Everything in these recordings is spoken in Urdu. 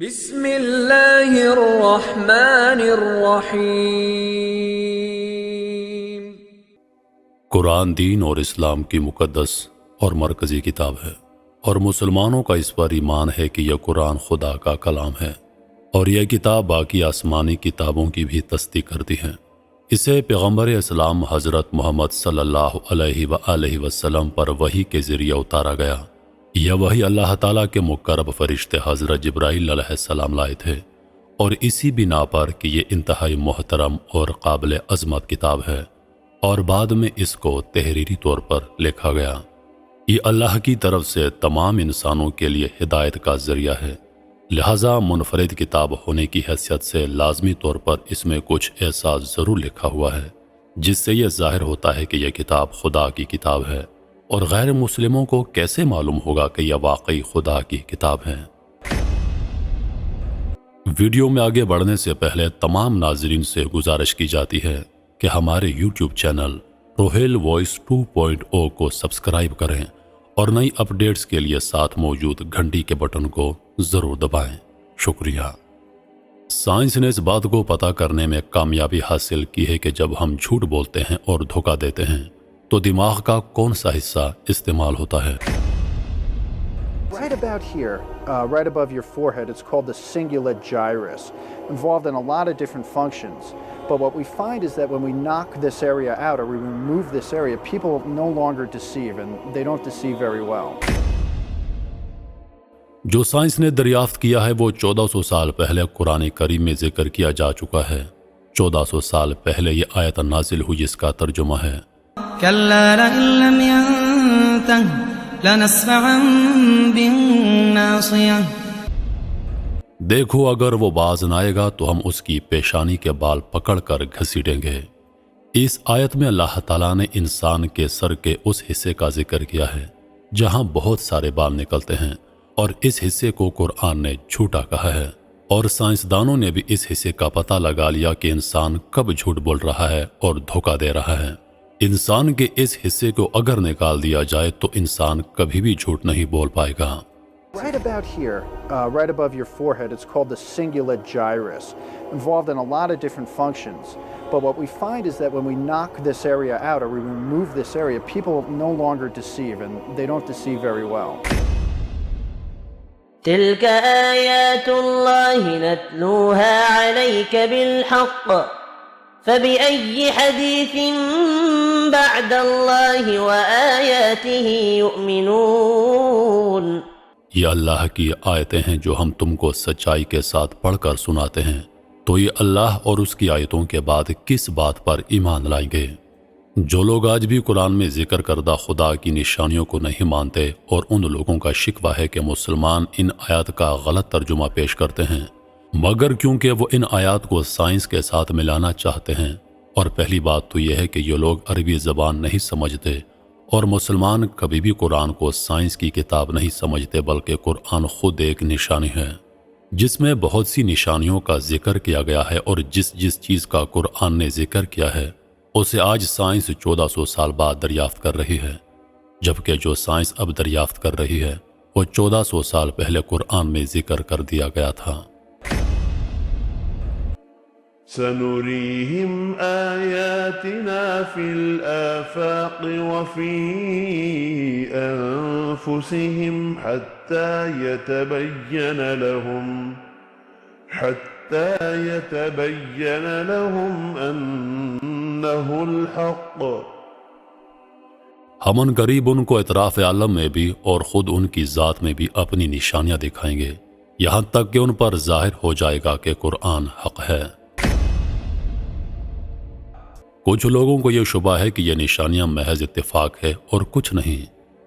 بسم اللہ الرحمن الرحیم۔ قرآن دین اور اسلام کی مقدس اور مرکزی کتاب ہے، اور مسلمانوں کا اس پر ایمان ہے کہ یہ قرآن خدا کا کلام ہے، اور یہ کتاب باقی آسمانی کتابوں کی بھی تصدیق کرتی ہے۔ اسے پیغمبر اسلام حضرت محمد صلی اللہ علیہ وآلہ وسلم پر وحی کے ذریعے اتارا گیا۔ یہ وحی اللہ تعالیٰ کے مقرب فرشتے حضرت جبرائیل علیہ السلام لائے تھے، اور اسی بنا پر کہ یہ انتہائی محترم اور قابل عظمت کتاب ہے، اور بعد میں اس کو تحریری طور پر لکھا گیا۔ یہ اللہ کی طرف سے تمام انسانوں کے لیے ہدایت کا ذریعہ ہے، لہذا منفرد کتاب ہونے کی حیثیت سے لازمی طور پر اس میں کچھ ایسا ضرور لکھا ہوا ہے جس سے یہ ظاہر ہوتا ہے کہ یہ کتاب خدا کی کتاب ہے، اور غیر مسلموں کو کیسے معلوم ہوگا کہ یہ واقعی خدا کی کتاب ہے۔ ویڈیو میں آگے بڑھنے سے پہلے تمام ناظرین سے گزارش کی جاتی ہے کہ ہمارے یوٹیوب چینل روہیل وائس 2.0 کو سبسکرائب کریں، اور نئی اپڈیٹس کے لیے ساتھ موجود گھنٹی کے بٹن کو ضرور دبائیں۔ شکریہ۔ سائنس نے اس بات کو پتہ کرنے میں کامیابی حاصل کی ہے کہ جب ہم جھوٹ بولتے ہیں اور دھوکہ دیتے ہیں تو دماغ کا کون سا حصہ استعمال ہوتا ہے؟ Right about here, right above your forehead, it's called the cingulate gyrus, involved in a lot of different functions. But what we find is that when we knock this area out or we remove this area, people no longer deceive, and they don't deceive very well. جو سائنس نے دریافت کیا ہے وہ 1400 سال پہلے قرآن کریم میں ذکر کیا جا چکا ہے۔ 1400 سال پہلے یہ آیت نازل ہوئی جس کا ترجمہ ہے كلا لئن لم ينته لنسفعا بالناصية۔ دیکھو اگر وہ باز نہ آئے گا تو ہم اس کی پیشانی کے بال پکڑ کر گھسیٹیں گے۔ اس آیت میں اللہ تعالیٰ نے انسان کے سر کے اس حصے کا ذکر کیا ہے جہاں بہت سارے بال نکلتے ہیں، اور اس حصے کو قرآن نے جھوٹا کہا ہے، اور سائنسدانوں نے بھی اس حصے کا پتہ لگا لیا کہ انسان کب جھوٹ بول رہا ہے اور دھوکہ دے رہا ہے۔ انسان کے اس حصے کو اگر نکال دیا جائے تو انسان کبھی بھی جھوٹ نہیں بول پائے گا۔ Right about here, right above your forehead, it's called the cingulate gyrus, involved in a lot of different functions. But what we find is that when we knock this area out or we remove this area, people no longer deceive, and they don't deceive very well. تلك آيات الله نتلوها عليك بالحق فبأي حديث بعد الله وآياته يؤمنون۔ یہ اللہ کی آیتیں ہیں جو ہم تم کو سچائی کے ساتھ پڑھ کر سناتے ہیں، تو یہ اللہ اور اس کی آیتوں کے بعد کس بات پر ایمان لائیں گے؟ جو لوگ آج بھی قرآن میں ذکر کردہ خدا کی نشانیوں کو نہیں مانتے، اور ان لوگوں کا شکوہ ہے کہ مسلمان ان آیات کا غلط ترجمہ پیش کرتے ہیں، مگر کیونکہ وہ ان آیات کو سائنس کے ساتھ ملانا چاہتے ہیں، اور پہلی بات تو یہ ہے کہ یہ لوگ عربی زبان نہیں سمجھتے، اور مسلمان کبھی بھی قرآن کو سائنس کی کتاب نہیں سمجھتے، بلکہ قرآن خود ایک نشانی ہے جس میں بہت سی نشانیوں کا ذکر کیا گیا ہے، اور جس چیز کا قرآن نے ذکر کیا ہے اسے آج سائنس 1400 سال بعد دریافت کر رہی ہے، جبکہ جو سائنس اب دریافت کر رہی ہے وہ 1400 سال پہلے قرآن میں ذکر کر دیا گیا تھا۔ سنريهم آياتنا في الآفاق وفي أنفسهم حتى يتبين لهم أنه الحق۔ ہم ان قریب ان کو اطراف عالم میں بھی اور خود ان کی ذات میں بھی اپنی نشانیاں دکھائیں گے، یہاں تک کہ ان پر ظاہر ہو جائے گا کہ قرآن حق ہے۔ کچھ لوگوں کو یہ شبہ ہے کہ یہ نشانیاں محض اتفاق ہے اور کچھ نہیں،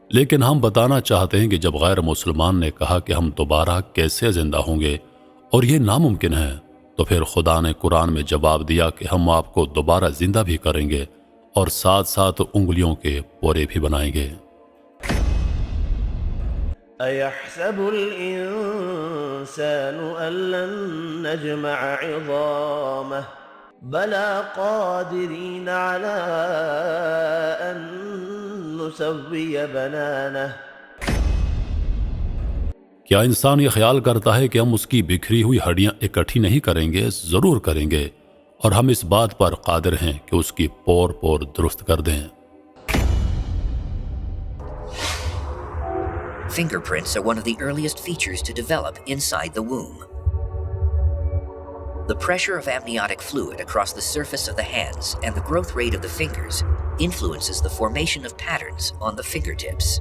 لیکن ہم بتانا چاہتے ہیں کہ جب غیر مسلمان نے کہا کہ ہم دوبارہ کیسے زندہ ہوں گے اور یہ ناممکن ہے، تو پھر خدا نے قرآن میں جواب دیا کہ ہم آپ کو دوبارہ زندہ بھی کریں گے، اور ساتھ ساتھ انگلیوں کے پورے بھی بنائیں گے۔ أيحسب الإنسان أن لن نجمع عظامه بلى قادرين على أن نسوي بنانه۔ کیا انسان یہ خیال کرتا ہے کہ ہم اس کی بکھری ہوئی ہڈیاں اکٹھی نہیں کریں گے؟ ضرور کریں گے، اور ہم اس بات پر قادر ہیں کہ اس کی پور پور درست کر دیں۔ Fingerprints are one of the earliest features to develop inside the womb. The pressure of amniotic fluid across the surface of the hands and the growth rate of the fingers influences the formation of patterns on the fingertips.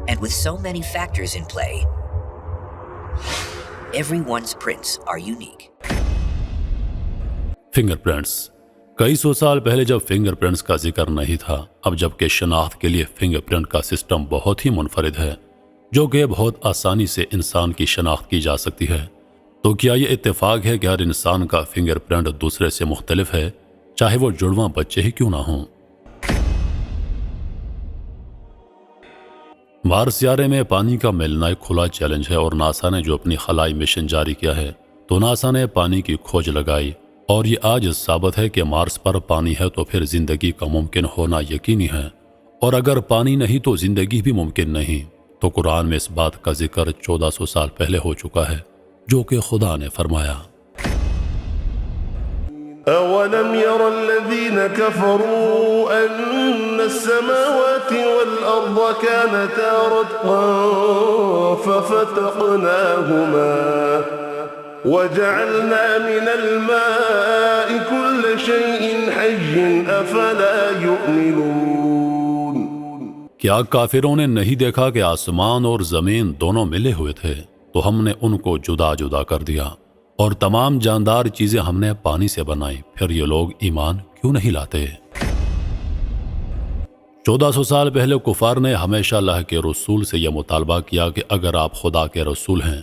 And with so many factors in play, everyone's prints are unique. Finger prints. کئی سو سال پہلے جب فنگر پرنٹس کا ذکر نہیں تھا، اب جب کہ شناخت کے لیے فنگر پرنٹ کا سسٹم بہت ہی منفرد ہے، جو کہ بہت آسانی سے انسان کی شناخت کی جا سکتی ہے، تو کیا یہ اتفاق ہے کہ ہر انسان کا فنگر پرنٹ دوسرے سے مختلف ہے، چاہے وہ جڑواں بچے ہی کیوں نہ ہوں؟ مارس سیارے میں پانی کا ملنا ایک کھلا چیلنج ہے، اور ناسا نے جو اپنی خلائی مشن جاری کیا ہے، تو ناسا نے پانی کی کھوج لگائی، اور یہ آج ثابت ہے کہ مارس پر پانی ہے تو پھر زندگی کا ممکن ہونا یقینی ہے، اور اگر پانی نہیں تو زندگی بھی ممکن نہیں۔ تو قرآن میں اس بات کا ذکر 1400 سال پہلے ہو چکا ہے، جو کہ خدا نے فرمایا۔ أَوَلَمْ يَرَ الَّذِينَ كَفَرُوا أَنَّ السَّمَاوَاتِ وَالْأَرْضَ كَانَتَا رَتْقًا فَفَتَقْنَاهُمَا وَجَعَلْنَا مِنَ الْمَاءِ كُلَّ شَيْءٍ حَيٍّ أَفَلَا يُؤْمِنُونَ۔ کیا کافروں نے نہیں دیکھا کہ آسمان اور زمین دونوں ملے ہوئے تھے، تو ہم نے ان کو جدا جدا کر دیا، اور تمام جاندار چیزیں ہم نے پانی سے بنائی، پھر یہ لوگ ایمان کیوں نہیں لاتے؟ 1400 سال پہلے کفار نے ہمیشہ اللہ کے رسول سے یہ مطالبہ کیا کہ اگر آپ خدا کے رسول ہیں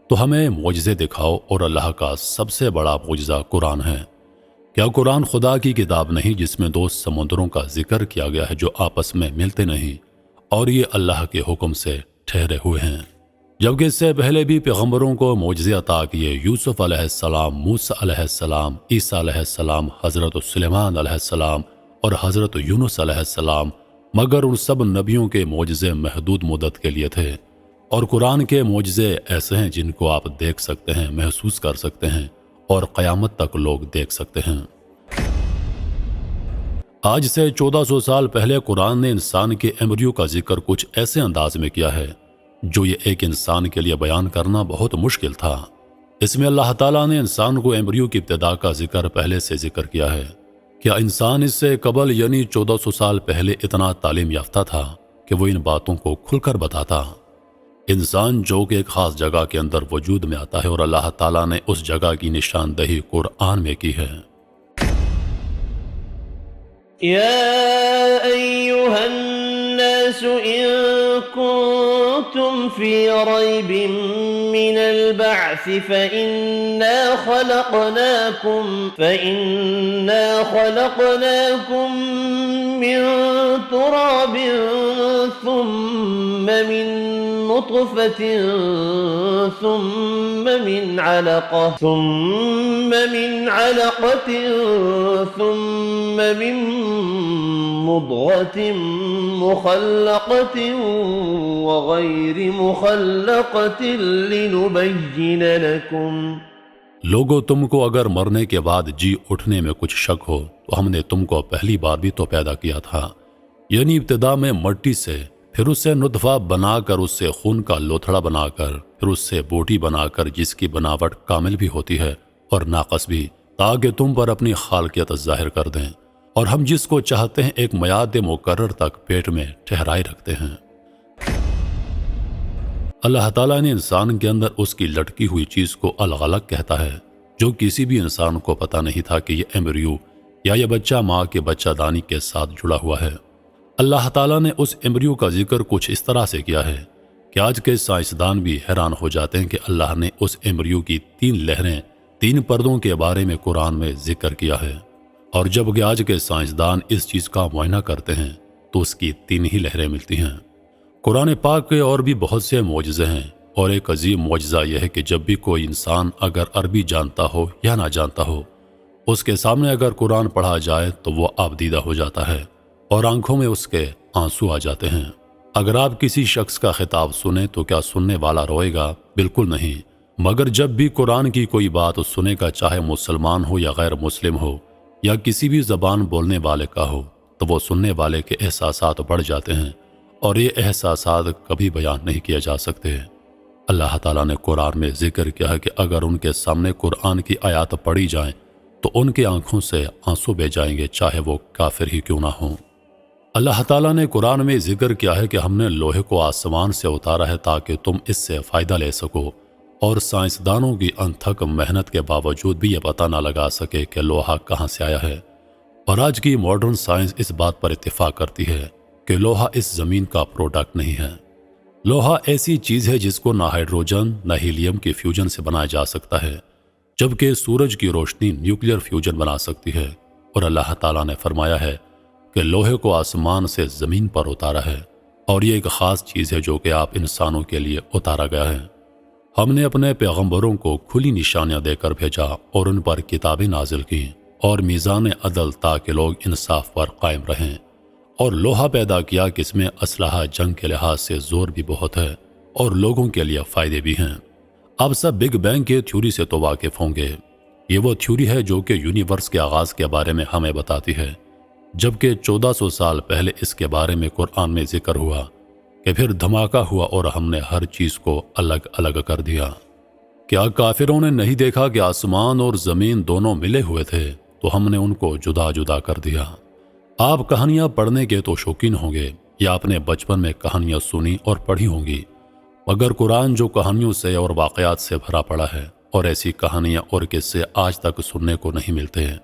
تو ہمیں معجزے دکھاؤ، اور اللہ کا سب سے بڑا معجزہ قرآن ہے۔ کیا قرآن خدا کی کتاب نہیں جس میں 2 سمندروں کا ذکر کیا گیا ہے جو آپس میں ملتے نہیں، اور یہ اللہ کے حکم سے ٹھہرے ہوئے ہیں؟ جبکہ اس سے پہلے بھی پیغمبروں کو معجزے عطا کیے، یوسف علیہ السلام، موسیٰ علیہ السلام، عیسیٰ علیہ السلام، حضرت سلیمان علیہ السلام اور حضرت یونس علیہ السلام، مگر ان سب نبیوں کے معجزے محدود مدت کے لیے تھے، اور قرآن کے معجزے ایسے ہیں جن کو آپ دیکھ سکتے ہیں، محسوس کر سکتے ہیں، اور قیامت تک لوگ دیکھ سکتے ہیں۔ آج سے 1400 سال پہلے قرآن نے انسان کے ایمبریو کا ذکر کچھ ایسے انداز میں کیا ہے جو یہ ایک انسان کے لیے بیان کرنا بہت مشکل تھا۔ اس میں اللہ تعالیٰ نے انسان کو ایمبریو کی ابتدا کا ذکر پہلے سے ذکر کیا ہے۔ کیا انسان اس سے قبل یعنی 1400 سال پہلے اتنا تعلیم یافتہ تھا کہ وہ ان باتوں کو کھل کر بتاتا؟ انسان جو کہ ایک خاص جگہ کے اندر وجود میں آتا ہے، اور اللہ تعالیٰ نے اس جگہ کی نشاندہی قرآن میں کی ہے۔ يا أيها الناس إن كنتم في ريب من البعث فإنا خلقناكم من تراب ثم من نطفة ثم من علقة ثم من مضغة مخلقة وغير مخلقة لنبين لكم۔ لوگو، تم کو اگر مرنے کے بعد جی اٹھنے میں کچھ شک ہو تو ہم نے تم کو پہلی بار بھی تو پیدا کیا تھا، یعنی ابتدا میں مٹی سے، پھر اس سے نطفہ بنا کر، اس سے خون کا لوتھڑا بنا کر، پھر اس سے بوٹی بنا کر، جس کی بناوٹ کامل بھی ہوتی ہے اور ناقص بھی، تاکہ تم پر اپنی خالقیت ظاہر کر دیں، اور ہم جس کو چاہتے ہیں ایک میعاد مقرر تک پیٹ میں ٹھہرائے رکھتے ہیں۔ اللہ تعالیٰ نے انسان کے اندر اس کی لٹکی ہوئی چیز کو الگ الگ کہتا ہے، جو کسی بھی انسان کو پتہ نہیں تھا کہ یہ ایمبریو یا یہ بچہ ماں کے بچہ دانی کے ساتھ جڑا ہوا ہے۔ اللہ تعالیٰ نے اس ایمبریو کا ذکر کچھ اس طرح سے کیا ہے کہ آج کے سائنسدان بھی حیران ہو جاتے ہیں کہ اللہ نے اس ایمبریو کی 3 لہریں، 3 پردوں کے بارے میں قرآن میں ذکر کیا ہے، اور جب کہ آج کے سائنسدان اس چیز کا معائنہ کرتے ہیں تو اس کی 3 ہی لہریں ملتی ہیں۔ قرآن پاک کے اور بھی بہت سے معجزے ہیں، اور ایک عظیم معجزہ یہ ہے کہ جب بھی کوئی انسان اگر عربی جانتا ہو یا نہ جانتا ہو، اس کے سامنے اگر قرآن پڑھا جائے تو وہ آبدیدہ ہو جاتا ہے، اور آنکھوں میں اس کے آنسو آ جاتے ہیں۔ اگر آپ کسی شخص کا خطاب سنیں تو کیا سننے والا روئے گا؟ بالکل نہیں، مگر جب بھی قرآن کی کوئی بات سنے گا، چاہے مسلمان ہو یا غیر مسلم ہو یا کسی بھی زبان بولنے والے کا ہو، تو وہ سننے والے کے احساسات بڑھ جاتے ہیں، اور یہ احساسات کبھی بیان نہیں کیے جا سکتے۔ اللہ تعالیٰ نے قرآن میں ذکر کیا ہے کہ اگر ان کے سامنے قرآن کی آیات پڑھی جائیں تو ان کی آنکھوں سے آنسو بہہ جائیں گے، چاہے وہ کافر ہی کیوں نہ ہوں۔ اللہ تعالیٰ نے قرآن میں ذکر کیا ہے کہ ہم نے لوہے کو آسمان سے اتارا ہے تاکہ تم اس سے فائدہ لے سکو، اور سائنسدانوں کی انتھک محنت کے باوجود بھی یہ پتہ نہ لگا سکے کہ لوہا کہاں سے آیا ہے۔ اور آج کی ماڈرن سائنس اس بات پر اتفاق کرتی ہے کہ لوہا اس زمین کا پروڈکٹ نہیں ہے۔ لوہا ایسی چیز ہے جس کو نہ ہائیڈروجن نہ ہیلیم کی فیوجن سے بنایا جا سکتا ہے، جبکہ سورج کی روشنی نیوکلیر فیوجن بنا سکتی ہے۔ اور اللہ تعالیٰ نے فرمایا ہے کہ لوہے کو آسمان سے زمین پر اتارا ہے، اور یہ ایک خاص چیز ہے جو کہ آپ انسانوں کے لیے اتارا گیا ہے۔ ہم نے اپنے پیغمبروں کو کھلی نشانیاں دے کر بھیجا اور ان پر کتابیں نازل کی اور میزان عدل تاکہ لوگ انصاف پر قائم رہیں، اور لوہا پیدا کیا کہ اس میں اسلحہ جنگ کے لحاظ سے زور بھی بہت ہے اور لوگوں کے لیے فائدے بھی ہیں۔ آپ سب بگ بینگ کے تھیوری سے تو واقف ہوں گے۔ یہ وہ تھیوری ہے جو کہ یونیورس کے آغاز کے بارے میں ہمیں بتاتی ہے، جبکہ 1400 سال پہلے اس کے بارے میں قرآن میں ذکر ہوا کہ پھر دھماکہ ہوا اور ہم نے ہر چیز کو الگ الگ کر دیا۔ کیا کافروں نے نہیں دیکھا کہ آسمان اور زمین دونوں ملے ہوئے تھے تو ہم نے ان کو جدا جدا کر دیا؟ آپ کہانیاں پڑھنے کے تو شوقین ہوں گے یا اپنے بچپن میں کہانیاں سنی اور پڑھی ہوں گی، مگر قرآن جو کہانیوں سے اور واقعات سے بھرا پڑا ہے، اور ایسی کہانیاں اور قصے آج تک سننے کو نہیں ملتے ہیں۔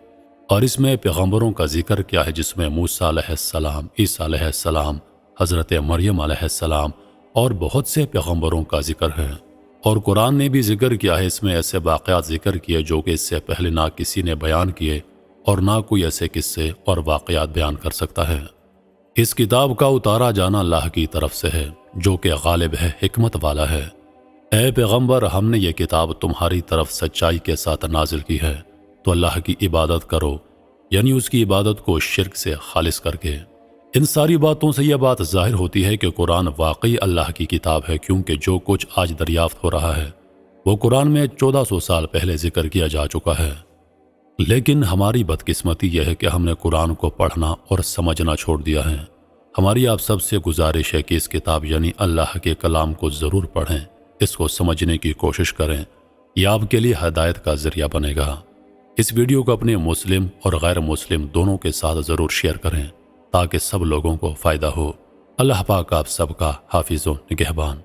اور اس میں پیغمبروں کا ذکر کیا ہے، جس میں موسیٰ علیہ السلام، عیسیٰ علیہ السلام، حضرت مریم علیہ السلام اور بہت سے پیغمبروں کا ذکر ہے۔ اور قرآن نے بھی ذکر کیا ہے، اس میں ایسے واقعات ذکر کیے جو کہ اس سے پہلے نہ کسی نے بیان کیے اور نہ کوئی ایسے قصے اور واقعات بیان کر سکتا ہے۔ اس کتاب کا اتارا جانا اللہ کی طرف سے ہے جو کہ غالب ہے، حکمت والا ہے۔ اے پیغمبر، ہم نے یہ کتاب تمہاری طرف سچائی کے ساتھ نازل کی ہے، تو اللہ کی عبادت کرو، یعنی اس کی عبادت کو شرک سے خالص کر کے۔ ان ساری باتوں سے یہ بات ظاہر ہوتی ہے کہ قرآن واقعی اللہ کی کتاب ہے، کیونکہ جو کچھ آج دریافت ہو رہا ہے وہ قرآن میں 1400 سال پہلے ذکر کیا جا چکا ہے۔ لیکن ہماری بدقسمتی یہ ہے کہ ہم نے قرآن کو پڑھنا اور سمجھنا چھوڑ دیا ہے۔ ہماری آپ سب سے گزارش ہے کہ اس کتاب یعنی اللہ کے کلام کو ضرور پڑھیں، اس کو سمجھنے کی کوشش کریں، یہ آپ کے لیے ہدایت کا ذریعہ بنے گا۔ اس ویڈیو کو اپنے مسلم اور غیر مسلم دونوں کے ساتھ ضرور شیئر کریں تاکہ سب لوگوں کو فائدہ ہو۔ اللہ پاک آپ سب کا حافظ و نگہبان۔